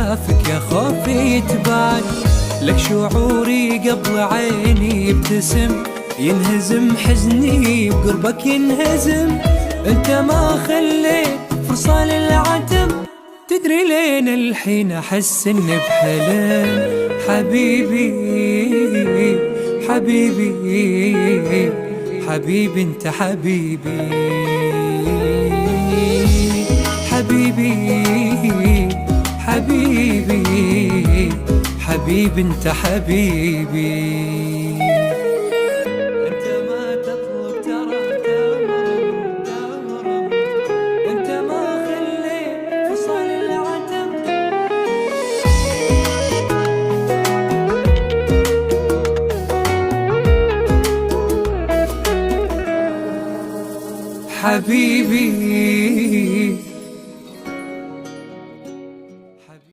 شافك يا خوفي يتبان، لك شعوري قبل عيني يبتسم، ينهزم حزني بقربك ينهزم. انت ما خليت فرصة للعتم، تدري لين الحين احس اني بحلم. حبيبي حبيبي حبيبي انت حبيبي، حبيبي حبيبي حبيبي انت حبيبي. انت ما تطلب ترى تمرم، انت ما خليت فصل العتم. حبيبي